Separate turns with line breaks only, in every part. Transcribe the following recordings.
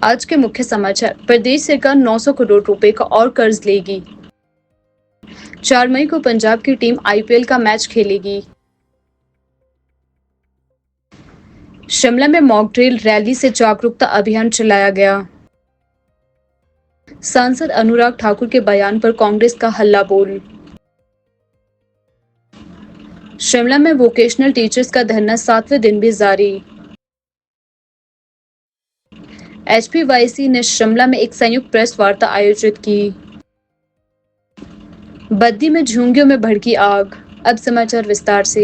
आज के मुख्य समाचार। प्रदेश सरकार 900 करोड़ रुपए का और कर्ज लेगी। 4 मई को पंजाब की टीम आईपीएल का मैच खेलेगी। शिमला में मॉक ड्रिल रैली से जागरूकता अभियान चलाया गया। सांसद अनुराग ठाकुर के बयान पर कांग्रेस का हल्ला बोल। शिमला में वोकेशनल टीचर्स का धरना 7वें दिन भी जारी। एचपीवाईसी ने शिमला में एक संयुक्त प्रेस वार्ता आयोजित की। बद्दी में झुंगियों में भड़की आग। अब समाचार विस्तार से।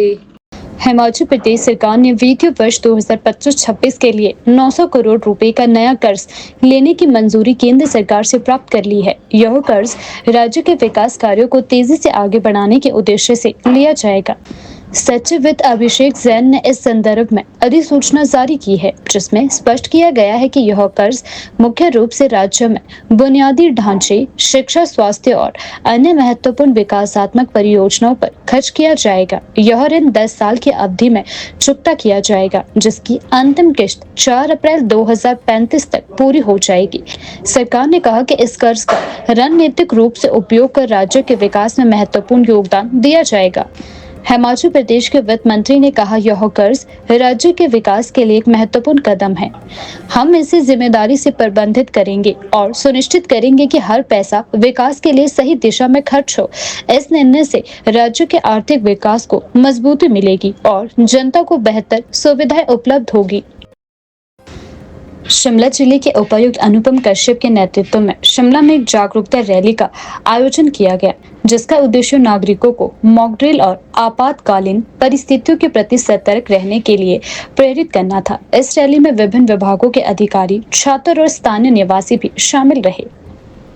हिमाचल प्रदेश सरकार ने वित्तीय वर्ष 2025-26 के लिए 900 करोड़ रुपए का नया कर्ज लेने की मंजूरी केंद्र सरकार से प्राप्त कर ली है। यह कर्ज राज्य के विकास कार्यों को तेजी से आगे बढ़ाने के उद्देश्य से लिया जाएगा। सचिव वित्त अभिषेक जैन ने इस संदर्भ में अधिसूचना जारी की है, जिसमें स्पष्ट किया गया है कि यह कर्ज मुख्य रूप से राज्य में बुनियादी ढांचे, शिक्षा, स्वास्थ्य और अन्य महत्वपूर्ण विकासात्मक परियोजनाओं पर खर्च किया जाएगा। यह ऋण 10 साल की अवधि में चुकता किया जाएगा, जिसकी अंतिम किश्त 4 अप्रैल 2035 तक पूरी हो जाएगी। सरकार ने कहा कि इस कर्ज का रणनीतिक रूप से उपयोग कर राज्य के विकास में महत्वपूर्ण योगदान दिया जाएगा। हिमाचल प्रदेश के वित्त मंत्री ने कहा, यह कर्ज राज्य के विकास के लिए एक महत्वपूर्ण कदम है। हम इसे जिम्मेदारी से प्रबंधित करेंगे और सुनिश्चित करेंगे कि हर पैसा विकास के लिए सही दिशा में खर्च हो। इस निर्णय से राज्य के आर्थिक विकास को मजबूती मिलेगी और जनता को बेहतर सुविधाएं उपलब्ध होगी। शिमला जिले के उपायुक्त अनुपम कश्यप के नेतृत्व में शिमला में एक जागरूकता रैली का आयोजन किया गया, जिसका उद्देश्य नागरिकों को मॉक ड्रिल और आपातकालीन परिस्थितियों के प्रति सतर्क रहने के लिए प्रेरित करना था। इस रैली में विभिन्न विभागों के अधिकारी, छात्र और स्थानीय निवासी भी शामिल रहे।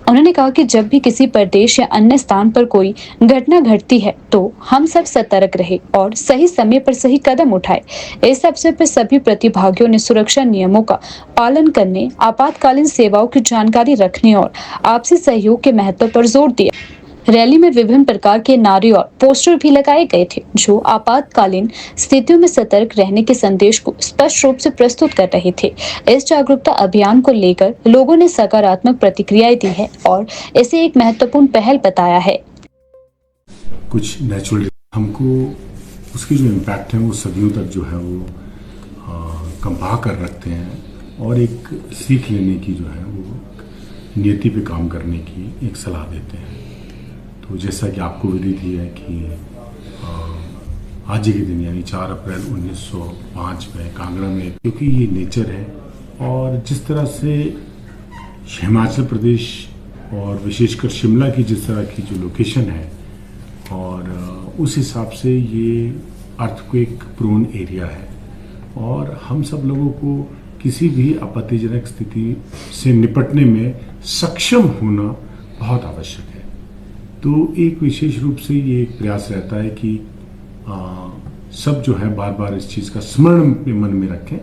उन्होंने कहा कि जब भी किसी प्रदेश या अन्य स्थान पर कोई घटना घटती है तो हम सब सतर्क रहे और सही समय पर सही कदम उठाए। इस अवसर पर सभी प्रतिभागियों ने सुरक्षा नियमों का पालन करने, आपातकालीन सेवाओं की जानकारी रखने और आपसी सहयोग के महत्व पर जोर दिया। रैली में विभिन्न प्रकार के नारे और पोस्टर भी लगाए गए थे, जो आपातकालीन स्थितियों में सतर्क रहने के संदेश को स्पष्ट रूप से प्रस्तुत कर रहे थे। इस जागरूकता अभियान को लेकर लोगों ने सकारात्मक प्रतिक्रियाएं दी है और इसे एक महत्वपूर्ण पहल बताया है।
कुछ नेचुरल हमको उसकी जो इम्पैक्ट है वो सदियों तक जो है वो कंपा कर रखते हैं और एक सीख लेने की जो है वो नियति पे काम करने की एक सलाह देते हैं। तो जैसा कि आपको विदित ही है कि आज के दिन यानी 4 अप्रैल 1905 में कांगड़ा में, क्योंकि ये नेचर है और जिस तरह से हिमाचल प्रदेश और विशेषकर शिमला की जिस तरह की जो लोकेशन है और उस हिसाब से ये अर्थक्वेक प्रोन एरिया है और हम सब लोगों को किसी भी आपत्तिजनक स्थिति से निपटने में सक्षम होना बहुत आवश्यक है। तो एक विशेष रूप से ये प्रयास रहता है कि सब जो है बार बार इस चीज़ का स्मरण अपने मन में रखें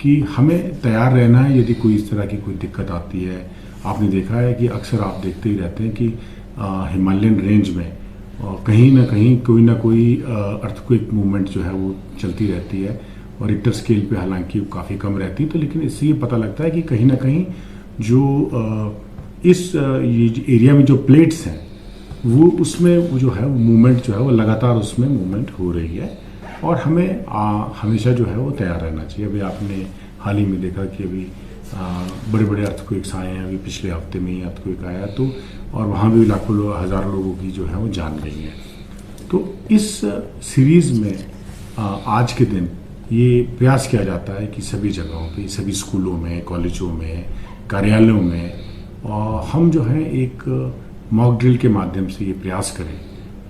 कि हमें तैयार रहना है यदि कोई इस तरह की कोई दिक्कत आती है। आपने देखा है कि अक्सर आप देखते ही रहते हैं कि हिमालयन रेंज में कहीं ना कहीं कोई ना कोई अर्थक्वेक मूवमेंट जो है वो चलती रहती है और रिक्टर स्केल पे हालांकि वो काफ़ी कम रहती है, तो लेकिन इससे ये पता लगता है कि कहीं ना कहीं जो इस ये एरिया में जो प्लेट्स हैं वो उसमें वो जो है वो मूवमेंट जो है वो लगातार उसमें मूवमेंट हो रही है और हमें हमेशा जो है वो तैयार रहना चाहिए। अभी आपने हाल ही में देखा कि अभी बड़े बड़े अर्थक्वेक्स आए हैं, अभी पिछले हफ्ते में ही अर्थक्वेक आया तो और वहाँ भी लाखों लोग, हज़ारों लोगों की जो है वो जान गई है। तो इस सीरीज़ में आज के दिन ये प्रयास किया जाता है कि सभी जगहों पे, सभी स्कूलों में, कॉलेजों में, कार्यालयों में हम जो है एक मॉक ड्रिल के माध्यम से ये प्रयास करें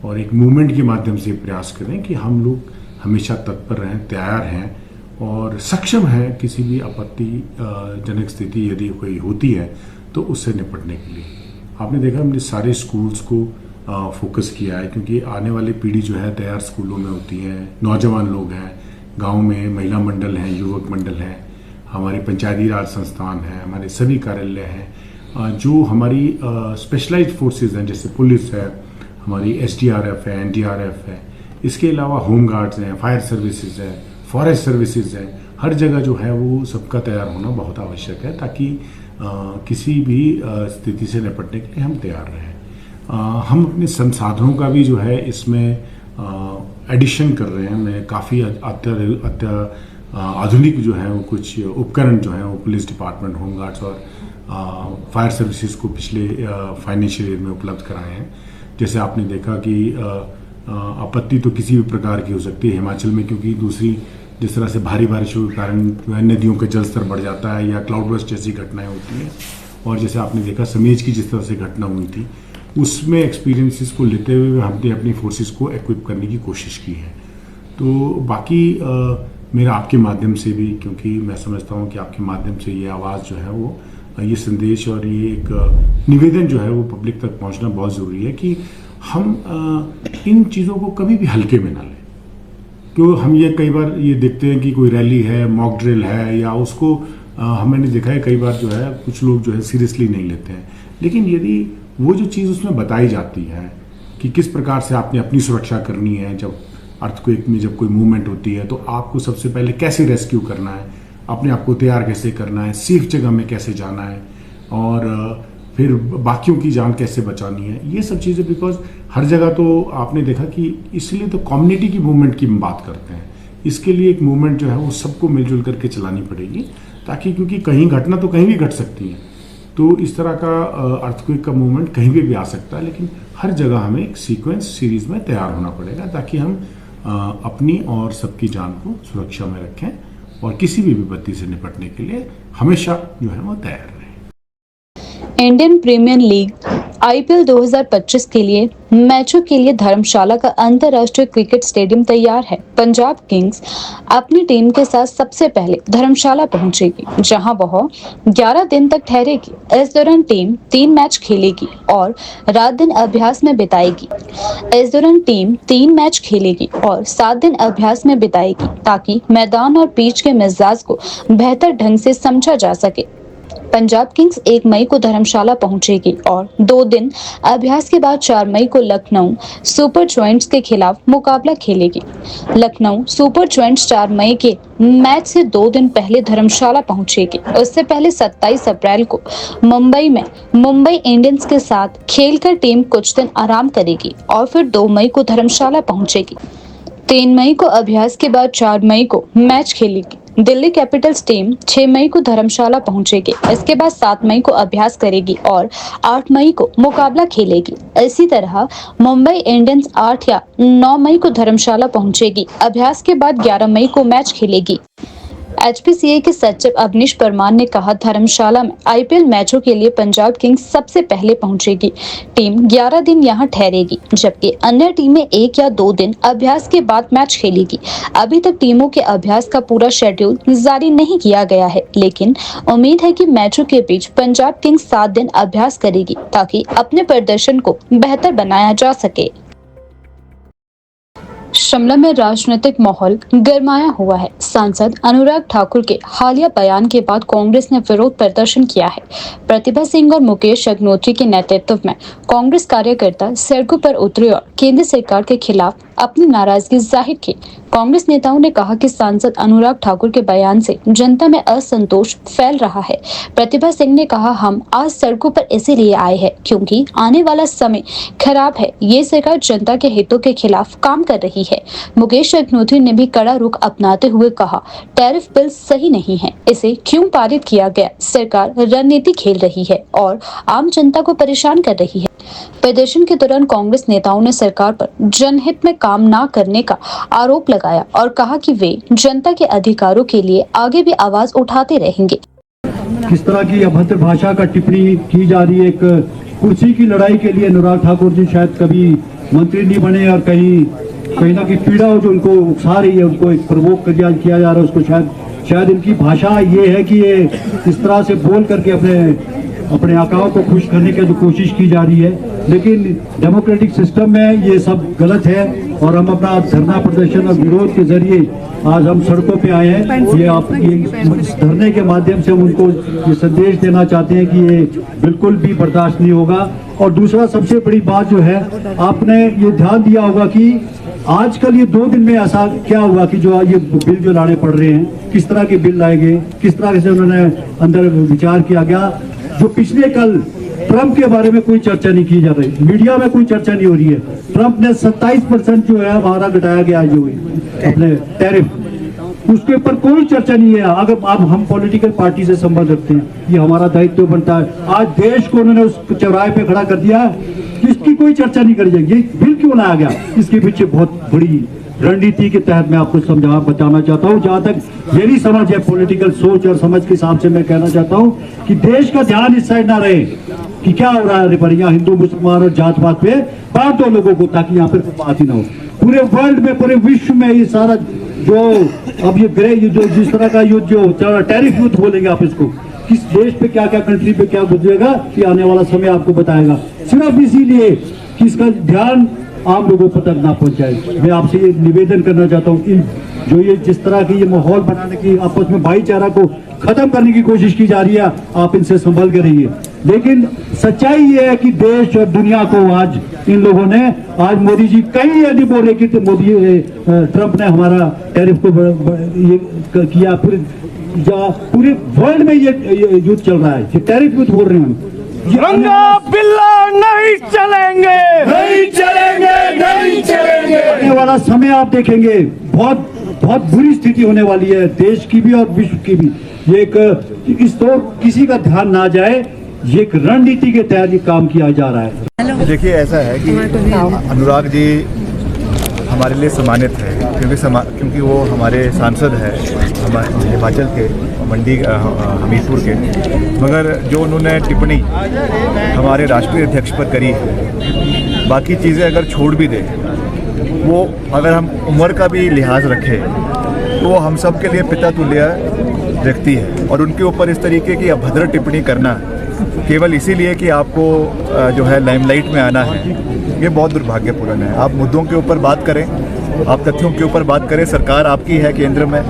और एक मूवमेंट के माध्यम से प्रयास करें कि हम लोग हमेशा तत्पर रहें, तैयार हैं और सक्षम हैं किसी भी आपत्तिजनक स्थिति यदि कोई होती है तो उससे निपटने के लिए। आपने देखा हमने सारे स्कूल्स को फोकस किया है क्योंकि आने वाली पीढ़ी जो है तैयार स्कूलों में होती है, नौजवान लोग हैं, गाँव में महिला मंडल हैं, युवक मंडल हैं, हमारे पंचायती राज संस्थान हैं, हमारे सभी कार्यालय हैं, जो हमारी स्पेशलाइज्ड फोर्सेस हैं जैसे पुलिस है, हमारी एसडीआरएफ है, एनडीआरएफ है, इसके अलावा होम गार्ड्स हैं, फायर सर्विसेज है, फॉरेस्ट सर्विसेज है, हर जगह जो है वो सबका तैयार होना बहुत आवश्यक है, ताकि किसी भी स्थिति से निपटने के लिए हम तैयार रहें। हम अपने संसाधनों का भी जो है इसमें एडिशन कर रहे हैं। मैं काफ़ी आधुनिक जो है वो कुछ उपकरण जो हैं वो पुलिस डिपार्टमेंट, होमगार्ड्स और फायर सर्विसेज को पिछले फाइनेंशियल ईयर में उपलब्ध कराए हैं। जैसे आपने देखा कि आपत्ति तो किसी भी प्रकार की हो सकती है हिमाचल में, क्योंकि दूसरी जिस तरह से भारी बारिशों के कारण नदियों का जलस्तर बढ़ जाता है या क्लाउड बर्स्ट जैसी घटनाएं होती हैं, और जैसे आपने देखा समेज की जिस तरह से घटना हुई थी, उसमें एक्सपीरियंसेस को लेते हुए हमने अपनी फोर्सेस को एक्विप करने की कोशिश की है। तो बाकी मेरा आपके माध्यम से भी, क्योंकि मैं समझता हूँ कि आपके माध्यम से ये आवाज़ जो है वो, ये संदेश और ये एक निवेदन जो है वो पब्लिक तक पहुँचना बहुत ज़रूरी है कि हम इन चीज़ों को कभी भी हल्के में ना लें। क्यों हम ये कई बार ये देखते हैं कि कोई रैली है, मॉक ड्रिल है, या उसको हमने देखा है कई बार जो है कुछ लोग जो है सीरियसली नहीं लेते हैं। लेकिन यदि वो जो चीज़ उसमें बताई जाती है कि किस प्रकार से आपने अपनी सुरक्षा करनी है, जब अर्थक्वेक में जब कोई मूवमेंट होती है तो आपको सबसे पहले कैसे रेस्क्यू करना है, अपने आप को तैयार कैसे करना है, सेफ जगह में कैसे जाना है, और फिर बाकियों की जान कैसे बचानी है, ये सब चीज़ें। बिकॉज हर जगह तो आपने देखा कि इसलिए तो कम्युनिटी की मूवमेंट की हम बात करते हैं। इसके लिए एक मूवमेंट जो है वो सबको मिलजुल करके चलानी पड़ेगी, ताकि क्योंकि कहीं घटना तो कहीं भी घट सकती है, तो इस तरह का अर्थक्वेक का मूवमेंट कहीं भी आ सकता है। लेकिन हर जगह हमें एक सीक्वेंस सीरीज में तैयार होना पड़ेगा, ताकि हम अपनी और सबकी जान को सुरक्षा में रखें और किसी भी विपत्ति से निपटने के लिए हमेशा जो है वो तैयार रहें।
इंडियन प्रीमियर लीग आईपीएल 2025 के लिए मैचों के लिए धर्मशाला का अंतर्राष्ट्रीय क्रिकेट स्टेडियम तैयार है। पंजाब किंग्स अपनी टीम के साथ सबसे पहले धर्मशाला पहुंचेगी, जहां वह 11 दिन तक ठहरेगी। इस दौरान टीम 3 मैच खेलेगी और रात दिन अभ्यास में बिताएगी। इस दौरान टीम 3 मैच खेलेगी और 7 दिन अभ्यास में बिताएगी, ताकि मैदान और पिच के मिजाज को बेहतर ढंग से समझा जा सके। पंजाब किंग्स 1 मई को धर्मशाला पहुंचेगी और 2 दिन अभ्यास के बाद 4 मई को लखनऊ सुपर जॉयंट्स के खिलाफ मुकाबला खेलेगी। लखनऊ सुपर जॉयंट्स 4 मई के मैच से 2 दिन पहले धर्मशाला पहुंचेगी। उससे पहले 27 अप्रैल को मुंबई में मुंबई इंडियंस के साथ खेलकर टीम कुछ दिन आराम करेगी और फिर 2 मई को धर्मशाला पहुंचेगी। 3 मई को अभ्यास के बाद 4 मई को मैच खेलेगी। दिल्ली कैपिटल्स टीम 6 मई को धर्मशाला पहुंचेगी। इसके बाद 7 मई को अभ्यास करेगी और 8 मई को मुकाबला खेलेगी। इसी तरह मुंबई इंडियंस 8 या 9 मई को धर्मशाला पहुंचेगी। अभ्यास के बाद 11 मई को मैच खेलेगी। एचपीसीए के सचिव अवनीश परमार ने कहा, धर्मशाला में आईपीएल मैचों के लिए पंजाब किंग्स सबसे पहले पहुंचेगी। टीम 11 दिन यहां ठहरेगी, जबकि अन्य टीमें 1 या 2 दिन अभ्यास के बाद मैच खेलेगी। अभी तक टीमों के अभ्यास का पूरा शेड्यूल जारी नहीं किया गया है, लेकिन उम्मीद है कि मैचों के बीच पंजाब किंग्स 7 दिन अभ्यास करेगी, ताकि अपने प्रदर्शन को बेहतर बनाया जा सके। शिमला में राजनीतिक माहौल गरमाया हुआ है। सांसद अनुराग ठाकुर के हालिया बयान के बाद कांग्रेस ने विरोध प्रदर्शन किया है। प्रतिभा सिंह और मुकेश अग्निहोत्री के नेतृत्व में कांग्रेस कार्यकर्ता सड़कों पर उतरे और केंद्र सरकार के खिलाफ अपनी नाराजगी जाहिर की। कांग्रेस नेताओं ने कहा कि सांसद अनुराग ठाकुर के बयान से जनता में असंतोष फैल रहा है। प्रतिभा सिंह ने कहा, हम आज सड़कों पर इसीलिए आए हैं क्योंकि आने वाला समय खराब है। ये सरकार जनता के हितों के खिलाफ काम कर रही है। मुकेश अग्निहोत्री ने भी कड़ा रुख अपनाते हुए कहा, टैरिफ बिल सही नहीं है, इसे क्यों पारित किया गया? सरकार रणनीति खेल रही है और आम जनता को परेशान कर रही है। प्रदर्शन के दौरान कांग्रेस नेताओं ने सरकार पर जनहित में काम न करने का आरोप लगाया और कहा कि वे जनता के अधिकारों के लिए आगे भी आवाज उठाते रहेंगे।
किस तरह की अभद्र भाषा का टिप्पणी की जा रही है। एक कुर्सी की लड़ाई के लिए अनुराग ठाकुर जी शायद कभी मंत्री नहीं बने और कहीं ना कहीं पीड़ा हो जो उनको उकसा रही है, उनको एक प्रवोक किया जा रहा है। उसको शायद इनकी भाषा ये है कि ये इस तरह से बोल करके अपने आकाओं को खुश करने की जो कोशिश की जा रही है, लेकिन डेमोक्रेटिक सिस्टम में ये सब गलत है। और हम अपना धरना प्रदर्शन और विरोध के जरिए आज हम सड़कों पे आए हैं। ये आप ये इस धरने के माध्यम से हम उनको ये संदेश देना चाहते हैं कि ये बिल्कुल भी बर्दाश्त नहीं होगा। और दूसरा सबसे बड़ी बात जो है, आपने ये ध्यान दिया होगा कि आजकल ये 2 दिन में ऐसा क्या हुआ कि जो ये बिल जो लाने पड़ रहे हैं, किस तरह के बिल लाए गए, किस तरह से उन्होंने अंदर विचार किया गया। जो पिछले कल ट्रंप के बारे में कोई चर्चा नहीं की जा रही, मीडिया में कोई चर्चा नहीं हो रही है। ट्रंप ने 27% जो है हमारा घटाया गया जो अपने टैरिफ, उसके ऊपर कोई चर्चा नहीं है। अगर आप हम पॉलिटिकल पार्टी से संबंध रखते हैं, ये हमारा दायित्व बनता है। आज देश को उन्होंने उस चौराहे पे खड़ा कर दिया, इसकी कोई चर्चा नहीं करी जाएगी। बिल क्यों लाया गया, इसके पीछे बहुत बड़ी रणनीति के तहत मैं आपको बताना चाहता हूँ। जहां तक मेरी समझ है, पॉलिटिकल सोच और समझ के हिसाब से मैं कहना चाहता हूँ कि देश का ध्यान इस साइड ना रहे कि क्या हो रहा है पर यहाँ हिंदू मुसलमान और जात पात पे बांट दो लोगों को, ताकि यहाँ पर बात ही ना हो। पूरे वर्ल्ड में, पूरे विश्व में ये सारा जो अब ये ग्रे युद्ध, जिस तरह का युद्ध जो टैरिफ युद्ध बोलेंगे आप इसको, किस देश पे क्या क्या कंट्री पे क्या गुजरेगा, ये आने वाला समय आपको बताएगा। सिर्फ इसीलिए कि इसका ध्यान आम लोगों तक ना पहुंच जाए। मैं आपसे ये निवेदन करना चाहता हूँ, जो ये जिस तरह की ये माहौल बनाने की, आपस में भाईचारा को खत्म करने की कोशिश की जा रही है, आप इनसे संभल के रहिए। लेकिन सच्चाई ये है कि देश और दुनिया को आज इन लोगों ने, आज मोदी जी कहीं ये नहीं बोल रहे कि ट्रंप ने हमारा टैरिफ को ये किया। पूरे वर्ल्ड में ये युद्ध चल रहा है, ये टैरिफ युद्ध बोल रहे हैं।
रंगा बिल्ला नहीं चलेंगे, नहीं चलेंगे, नहीं चलेंगे।
आने वाला समय आप देखेंगे, बहुत बहुत बुरी स्थिति होने वाली है, देश की भी और विश्व की भी। ये एक इस तो किसी का ध्यान ना जाए, ये एक रणनीति के तहत ये काम किया जा रहा है।
देखिए, ऐसा है कि अनुराग जी हमारे लिए सम्मानित है, क्योंकि वो हमारे सांसद है, हमारे हिमाचल के, मंडी हमीरपुर के। मगर जो उन्होंने टिप्पणी हमारे राष्ट्रीय अध्यक्ष पर करी है, बाकी चीज़ें अगर छोड़ भी दें, वो अगर हम उम्र का भी लिहाज रखें तो वो हम सब के लिए पिता तुल्य व्यक्ति है। और उनके ऊपर इस तरीके की अभद्र टिप्पणी करना केवल इसीलिए कि आपको जो है लाइमलाइट में आना है, ये बहुत दुर्भाग्यपूर्ण है। आप मुद्दों के ऊपर बात करें, आप तथ्यों के ऊपर बात करें। सरकार आपकी है केंद्र में,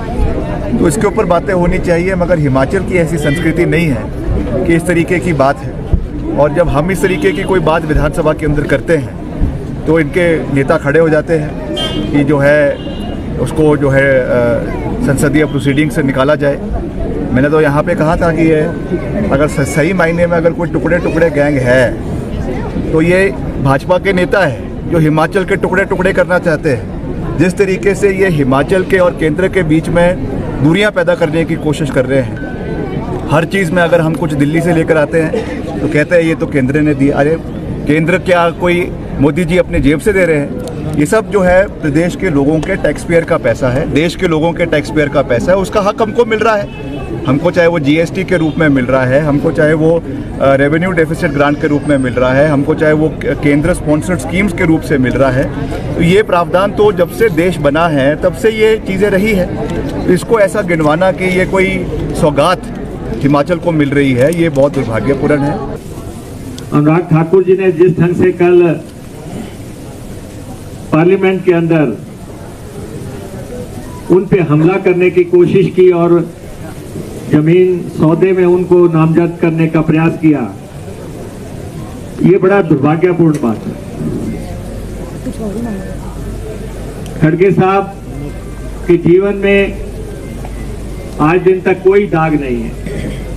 तो इसके ऊपर बातें होनी चाहिए। मगर हिमाचल की ऐसी संस्कृति नहीं है कि इस तरीके की बात है। और जब हम इस तरीके की कोई बात विधानसभा के अंदर करते हैं तो इनके नेता खड़े हो जाते हैं कि जो है उसको जो है संसदीय प्रोसीडिंग से निकाला जाए। मैंने तो यहाँ पे कहा था कि ये अगर सही मायने में अगर कोई टुकड़े टुकड़े गैंग है तो ये भाजपा के नेता है जो हिमाचल के टुकड़े टुकड़े करना चाहते हैं। जिस तरीके से ये हिमाचल के और केंद्र के बीच में दूरियां पैदा करने की कोशिश कर रहे हैं। हर चीज़ में अगर हम कुछ दिल्ली से लेकर आते हैं तो कहते हैं ये तो केंद्र ने दिया। अरे केंद्र क्या कोई मोदी जी अपने जेब से दे रहे हैं? ये सब जो है प्रदेश के लोगों के टैक्स पेयर का पैसा है, देश के लोगों के टैक्स पेयर का पैसा है। उसका हक हमको मिल रहा है, हमको चाहे वो जीएसटी के रूप में मिल रहा है, हमको चाहे वो रेवेन्यू डेफिसिट ग्रांट के रूप में मिल रहा है, हमको चाहे वो केंद्र स्पॉन्सर्ड स्कीम्स के रूप से मिल रहा है। तो ये प्रावधान तो जब से देश बना है तब से ये चीज़ें रही है। इसको ऐसा गिनवाना कि ये कोई सौगात हिमाचल को मिल रही है, ये बहुत दुर्भाग्यपूर्ण है।
अनुराग ठाकुर जी ने जिस ढंग से कल पार्लियामेंट के अंदर उन पे हमला करने की कोशिश की और जमीन सौदे में उनको नामजद करने का प्रयास किया, ये बड़ा दुर्भाग्यपूर्ण बात है। खड़गे साहब के जीवन में आज दिन तक कोई दाग नहीं है,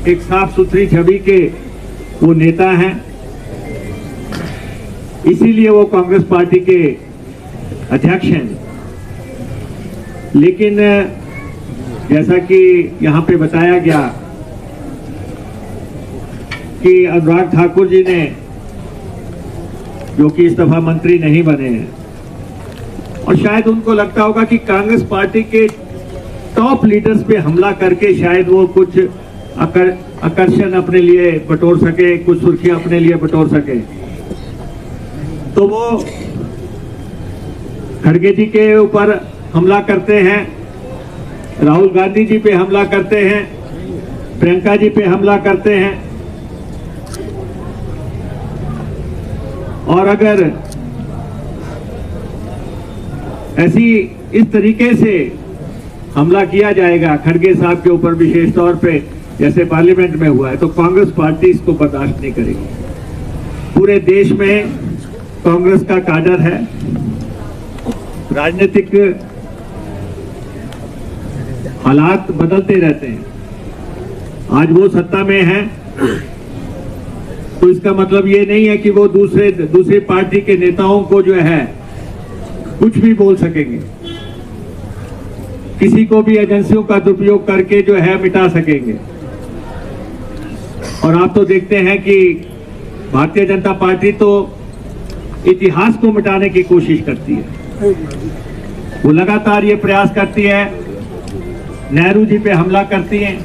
एक साफ सुथरी छवि के वो नेता हैं। इसीलिए वो कांग्रेस पार्टी के अध्यक्ष हैं। लेकिन जैसा कि यहाँ पे बताया गया कि अनुराग ठाकुर जी ने, जो कि इस दफा मंत्री नहीं बने हैं, और शायद उनको लगता होगा कि कांग्रेस पार्टी के टॉप लीडर्स पे हमला करके शायद वो कुछ आकर्षण अपने लिए बटोर सके, कुछ सुर्खियां अपने लिए बटोर सके। तो वो खड़गे जी के ऊपर हमला करते हैं, राहुल गांधी जी पे हमला करते हैं, प्रियंका जी पे हमला करते हैं। और अगर ऐसी इस तरीके से हमला किया जाएगा खड़गे साहब के ऊपर विशेष तौर पे, जैसे पार्लियामेंट में हुआ है, तो कांग्रेस पार्टी इसको बर्दाश्त नहीं करेगी। पूरे देश में कांग्रेस का काडर है, राजनीतिक हालात बदलते रहते हैं। आज वो सत्ता में है तो इसका मतलब ये नहीं है कि वो दूसरी पार्टी के नेताओं को जो है कुछ भी बोल सकेंगे, किसी को भी एजेंसियों का दुरुपयोग करके जो है मिटा सकेंगे। और आप तो देखते हैं कि भारतीय जनता पार्टी तो इतिहास को मिटाने की कोशिश करती है, वो लगातार ये प्रयास करती है। नेहरू जी पे हमला करती हैं,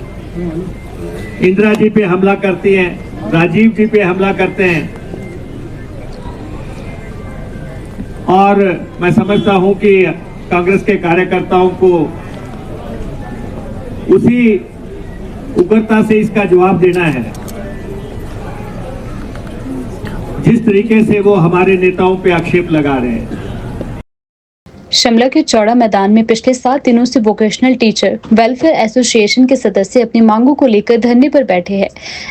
इंदिरा जी पे हमला करती हैं, राजीव जी पे हमला करते हैं। और मैं समझता हूं कि कांग्रेस के कार्यकर्ताओं को उसी उग्रता से इसका जवाब देना है जिस तरीके से वो हमारे नेताओं पे आक्षेप लगा रहे हैं।
शिमला के चौड़ा मैदान में पिछले 7 दिनों से वोकेशनल टीचर वेलफेयर एसोसिएशन के सदस्य अपनी मांगों को लेकर धरने पर बैठे हैं।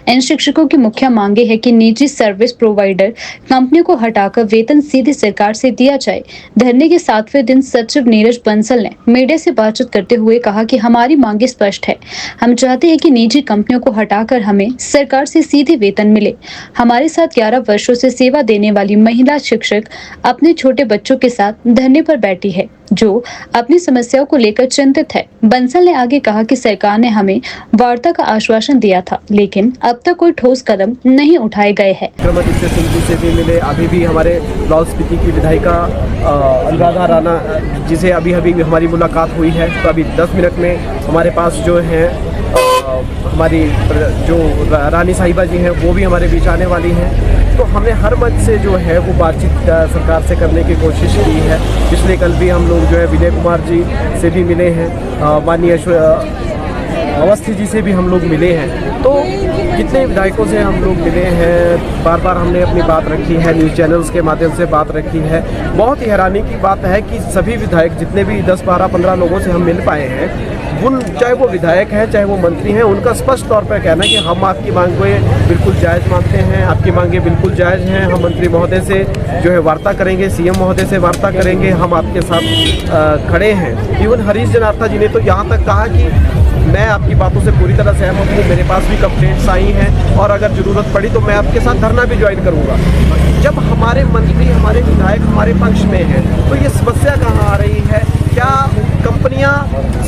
इन शिक्षकों की मुख्य मांगे है कि निजी सर्विस प्रोवाइडर कंपनियों को हटाकर वेतन सीधे सरकार से दिया जाए। धरने के 7वें दिन सचिव नीरज बंसल ने मीडिया से बातचीत करते हुए कहा कि हमारी मांगे स्पष्ट है। हम चाहते हैं कि निजी कंपनियों को हटाकर हमें सरकार से सीधे वेतन मिले। हमारे साथ 11 वर्षों से सेवा देने वाली महिला शिक्षक अपने छोटे बच्चों के साथ धरने पर बैठी है, जो अपनी समस्याओं को लेकर चिंतित है। बंसल ने आगे कहा कि सरकार ने हमें वार्ता का आश्वासन दिया था, लेकिन अब तक कोई ठोस कदम नहीं उठाए गए हैं।
से भी मिले, अभी भी हमारे लाहौल स्पीति की विधायिका अनुराधा राणा जिसे अभी हमारी मुलाकात हुई है, तो अभी 10 मिनट में हमारे पास जो है हमारी जो रानी साहिबा जी हैं वो भी हमारे बीच आने वाली हैं। तो हमने हर मंच से जो है वो बातचीत सरकार से करने की कोशिश की है। पिछले कल भी हम लोग जो है विजय कुमार जी से भी मिले हैं, माननीय अवस्थी जी से भी हम लोग मिले हैं। तो कितने विधायकों से हम लोग मिले हैं, बार बार हमने अपनी बात रखी है, न्यूज़ चैनल्स के माध्यम से बात रखी है। बहुत ही हैरानी की बात है कि सभी विधायक जितने भी 10, 12, 15 लोगों से हम मिल पाए हैं, चाहे वो विधायक हैं चाहे वो मंत्री हैं, उनका स्पष्ट तौर पर कहना है कि हम आपकी मांगें बिल्कुल जायज़ मानते हैं, आपकी मांगें बिल्कुल जायज़ हैं। हम मंत्री महोदय से जो है वार्ता करेंगे, सीएम महोदय से वार्ता करेंगे, हम आपके साथ खड़े हैं। इवन हरीश जनार्था जी ने तो यहाँ तक कहा कि मैं आपकी बातों से पूरी तरह सहमत हूँ, मेरे पास भी कंप्लेंट्स आई हैं और अगर ज़रूरत पड़ी तो मैं आपके साथ धरना भी ज्वाइन करूँगा। जब हमारे मंत्री, हमारे विधायक हमारे पक्ष में हैं, तो ये समस्या कहाँ आ रही है? क्या कंपनियां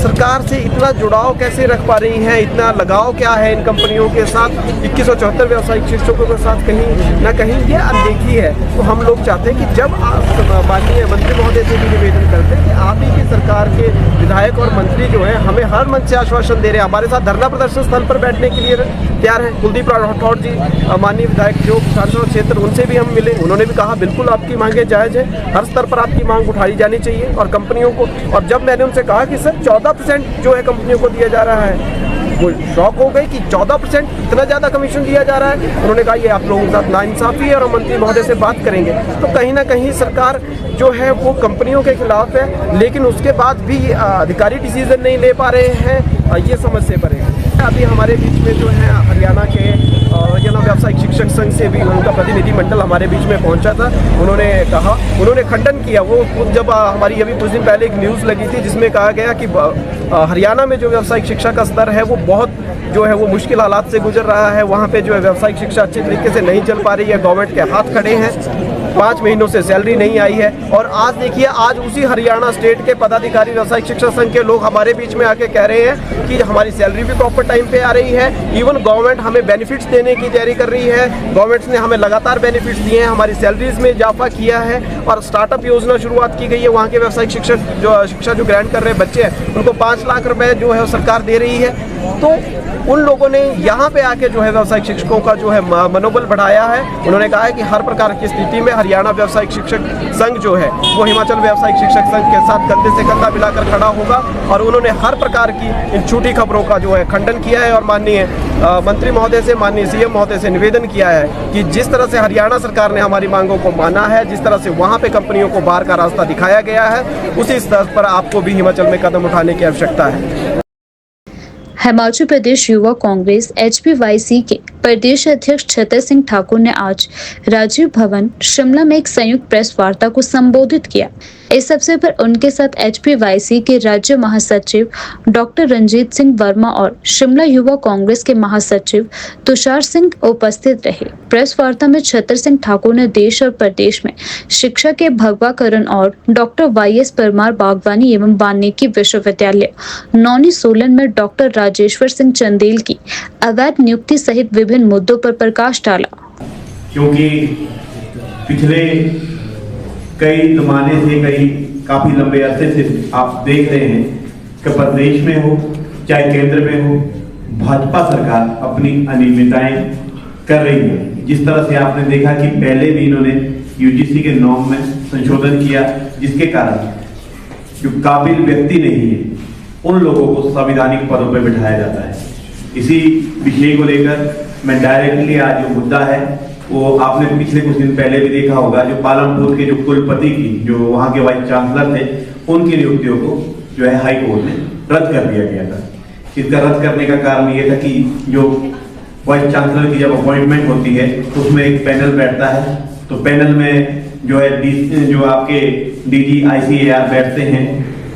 सरकार से इतना जुड़ाव कैसे रख पा रही हैं, इतना लगाव क्या है इन कंपनियों के साथ? 2174 व्यावसायिक शिक्षकों के साथ कहीं ना कहीं ये अनदेखी है। तो हम लोग चाहते हैं कि जब आप माननीय मंत्री महोदय से भी निवेदन करते हैं कि आप ही की सरकार के विधायक और मंत्री जो है हमें हर मंच से आश्वासन दे रहे हैं, हमारे साथ धरना प्रदर्शन स्थल पर बैठने के लिए तैयार हैं। कुलदीप राठौड़ जी माननीय विधायक जो सांसद क्षेत्र, उनसे भी हम मिले, उन्होंने भी कहा बिल्कुल आपकी मांगें जायज़ है, हर स्तर पर आपकी मांग उठाई जानी चाहिए और कंपनियों को। और जब मैंने उनसे कहा कि सर 14% जो है कंपनियों को दिया जा रहा है, वो शॉक हो गए कि 14% इतना ज़्यादा कमीशन दिया जा रहा है। उन्होंने कहा ये आप लोगों के साथ नाइंसाफ़ी है और हम मंत्री महोदय से बात करेंगे। तो कहीं ना कहीं सरकार जो है वो कंपनियों के खिलाफ है, लेकिन उसके बाद भी अधिकारी डिसीजन नहीं ले पा रहे हैं, ये समझ पर है। अभी हमारे बीच में जो है हरियाणा व्यावसायिक शिक्षक संघ से भी उनका प्रतिनिधिमंडल हमारे बीच में पहुंचा था। उन्होंने खंडन किया। वो जब हमारी अभी कुछ दिन पहले एक न्यूज़ लगी थी जिसमें कहा गया कि हरियाणा में जो व्यावसायिक शिक्षा का स्तर है वो बहुत जो है वो मुश्किल हालात से गुजर रहा है। वहाँ पे जो है व्यावसायिक शिक्षा अच्छे तरीके से नहीं चल पा रही है, गवर्नमेंट के हाथ खड़े हैं, 5 महीनों से सैलरी नहीं आई है। और आज देखिए, आज उसी हरियाणा स्टेट के पदाधिकारी व्यावसायिक शिक्षा संघ के लोग हमारे बीच में आके कह रहे हैं कि हमारी सैलरी भी प्रॉपर टाइम पे आ रही है। इवन गवर्नमेंट हमें बेनिफिट्स देने की तैयारी कर रही है, गवर्नमेंट ने हमें लगातार बेनिफिट्स दिए हैं, हमारी सैलरीज में इजाफा किया है और स्टार्टअप योजना शुरुआत की गई है। वहाँ के व्यावसायिक शिक्षा जो ग्रांट कर रहे हैं बच्चे हैं, उनको 5 लाख रुपए जो है सरकार दे रही है। तो उन लोगों ने यहाँ पे आके जो है व्यावसायिक शिक्षकों का जो है मनोबल बढ़ाया है। उन्होंने कहा है कि हर प्रकार की स्थिति में हरियाणा व्यावसायिक शिक्षक संघ जो है वो हिमाचल व्यावसायिक शिक्षक संघ के साथ कंधे से कंधा मिलाकर खड़ा होगा और उन्होंने हर प्रकार की इन झूठी खबरों का जो है खंडन किया है और माननीय मंत्री महोदय से, माननीय सीएम महोदय से निवेदन किया है कि जिस तरह से हरियाणा सरकार ने हमारी मांगों को माना है, जिस तरह से वहाँ पे कंपनियों को बाहर का रास्ता दिखाया गया है, उसी स्तर पर आपको भी हिमाचल में कदम उठाने की आवश्यकता है।
हिमाचल प्रदेश युवा कांग्रेस HPYC के प्रदेश अध्यक्ष छतर सिंह ठाकुर ने आज राजीव भवन शिमला में एक संयुक्त प्रेस वार्ता को संबोधित किया। इस अवसर पर उनके साथ HPYC के राज्य महासचिव डॉक्टर रंजीत सिंह वर्मा और शिमला युवा कांग्रेस के महासचिव तुषार सिंह उपस्थित रहे। प्रेस वार्ता में छतर सिंह ठाकुर ने देश और प्रदेश में शिक्षा के भगवाकरण और डॉक्टर YS परमार बागवानी एवं वानिकी विश्वविद्यालय नौनी सोलन में डॉक्टर राजेश्वर सिंह चंदेल की अवैध नियुक्ति सहित विभिन्न मुद्दों पर प्रकाश डाला।
क्योंकि पिछले कई जमाने से काफी लंबे अरसे से आप देख रहे हैं कि प्रदेश में हो चाहे केंद्र में हो, भाजपा सरकार अपनी अनियमितताएं कर रही है। जिस तरह से आपने देखा कि पहले भी इन्होंने UGC के नॉर्म में संशोधन किया, जिसके कारण जो काबिल व्यक्ति नहीं है उन लोगों को संवैधानिक पदों पर बिठाया जाता है। इसी विषय को लेकर मैं डायरेक्टली आज जो मुद्दा है वो आपने पिछले कुछ दिन पहले भी देखा होगा, जो पालमपुर के जो कुलपति की जो वहाँ के वाइस चांसलर थे उनकी नियुक्तियों को जो है हाई कोर्ट ने रद्द कर दिया गया था। इसका रद्द करने का कारण ये था कि जो वाइस चांसलर की जब अपॉइंटमेंट होती है तो उसमें एक पैनल बैठता है, तो पैनल में जो है जो आपके DG ICAR बैठते हैं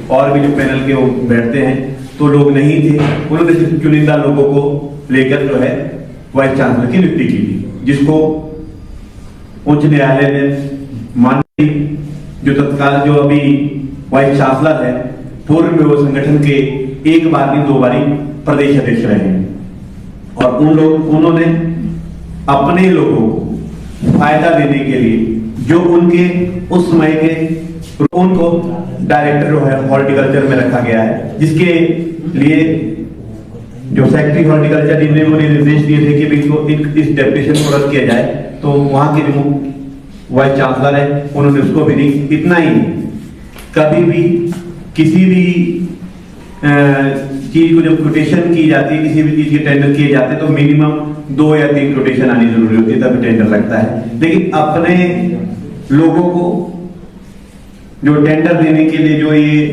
और भी जो पैनल के वो बैठते हैं, तो लोग नहीं थे। उन्होंने सिर्फ चुनिंदा लोगों को लेकर जो है वाइस चांसलर की नियुक्ति की थी, जिसको उच्च न्यायालय ने माननीय जो तत्काल जो अभी वाइस चांसलर है, पूर्व में वो संगठन के एक बार नहीं 2 बारी प्रदेश अध्यक्ष रहे हैं और उन्होंने अपने लोगों को फायदा देने के लिए जो उनके उस समय के उनको डायरेक्टर जो है हॉर्टिकल्चर में रखा गया है, जिसके लिए जो सेक्रेटरी हॉर्टिकल्चर जिन्होंने निर्देश दिए थे कि इनको इस डेपुटेशन को रद्द किया जाए, तो वहां के जो वाइस चांसलर है उन्होंने उसको भी नहीं। इतना ही कभी भी किसी भी चीज को जब कोटेशन की जाती है, किसी भी चीज के टेंडर किए जाते हैं तो मिनिमम 2 या 3 कोटेशन आनी जरूरी होती है, तभी टेंडर लगता है। लेकिन अपने लोगों को जो टेंडर देने के लिए जो ये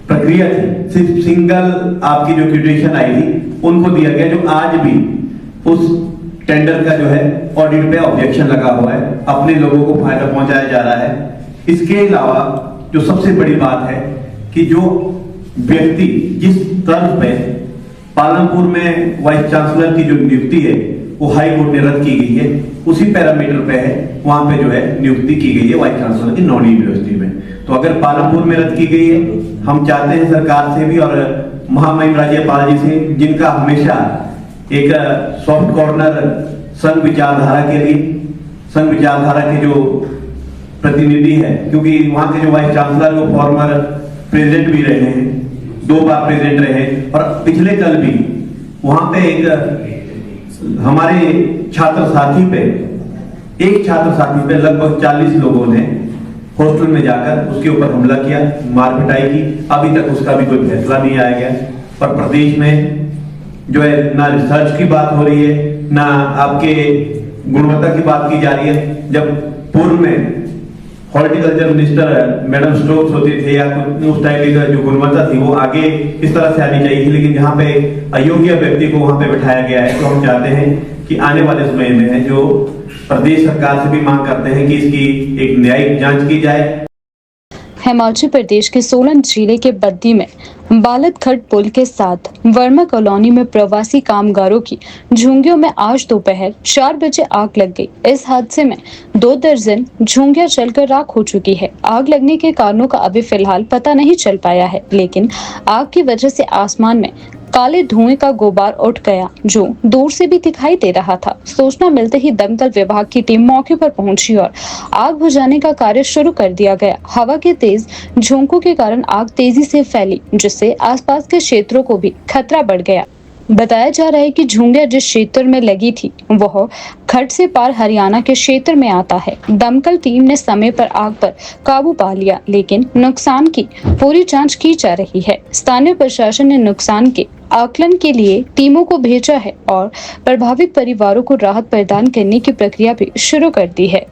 प्रक्रिया थी, सिर्फ सिंगल आपकी जो कोटेशन आई थी उनको दिया गया, जो आज भी उस टेंडर का जो है ऑडिट पे ऑब्जेक्शन लगा हुआ है, अपने लोगों को फायदा पहुंचाया जा रहा है। इसके अलावा जो सबसे बड़ी बात है कि जो व्यक्ति जिस तर्ज पे पालमपुर में वाइस चांसलर की जो नियुक्ति है वो हाई कोर्ट ने रद्द की गई है, उसी पैरामीटर पे है वहां पे जो है नियुक्ति की गई है वाइस चांसलर की नॉन यूनिवर्सिटी में। तो अगर पालमपुर में रद्द की गई है, हम चाहते हैं सरकार से भी और महामहिम राज्यपाल जी से, जिनका हमेशा एक सॉफ्ट कॉर्नर संघ विचारधारा के लिए, संघ विचारधारा के जो प्रतिनिधि है, क्योंकि वहां के जो वाइस चांसलर वो फॉर्मर प्रेसिडेंट भी रहे हैं, 2 बार प्रेसिडेंट रहे हैं और पिछले कल भी वहां पे एक हमारे छात्र साथी पे लगभग 40 लोगों ने हॉस्टल में जाकर उसके ऊपर हमला किया, मार पिटाई की। अभी तक उसका भी कोई फैसला नहीं आया गया। पर प्रदेश में जो है ना रिसर्च की बात हो रही है, ना आपके गुणवत्ता की बात की जा रही है। जब पूर्व में हॉर्टिकल्चर मिनिस्टर मैडम स्टोक्स होती थे या उस टाइप की जो गुणवत्ता थी वो आगे इस तरह से आनी चाहिए थी, लेकिन जहाँ पे अयोग्य व्यक्ति को वहां पे बिठाया गया है। तो हम चाहते हैं कि आने वाले समय में जो प्रदेश सरकार से भी मांग करते हैं कि इसकी एक न्यायिक जांच की जाए।
हिमाचल प्रदेश के सोलन जिले के बद्दी में बालद खड्ड पुल के साथ वर्मा कॉलोनी में प्रवासी कामगारों की झुंगियों में आज दोपहर 4 बजे आग लग गई। इस हादसे में 2 दर्जन झुंगियां जलकर राख हो चुकी है। आग लगने के कारणों का अभी फिलहाल पता नहीं चल पाया है, लेकिन आग की वजह से आसमान में काले धुएं का गुबार उठ गया, जो दूर से भी दिखाई दे रहा था। सूचना मिलते ही दमकल विभाग की टीम मौके पर पहुंची और आग बुझाने का कार्य शुरू कर दिया गया। हवा के तेज झोंकों के कारण आग तेजी से फैली, जिससे आसपास के क्षेत्रों को भी खतरा बढ़ गया। बताया जा रहा है कि झुंगिया जिस क्षेत्र में लगी थी वह खट से पार हरियाणा के क्षेत्र में आता है। दमकल टीम ने समय पर आग पर काबू पा लिया, लेकिन नुकसान की पूरी जांच की जा रही है। स्थानीय प्रशासन ने नुकसान के आकलन के लिए टीमों को भेजा है और प्रभावित परिवारों को राहत प्रदान करने की प्रक्रिया भी शुरू कर दी है।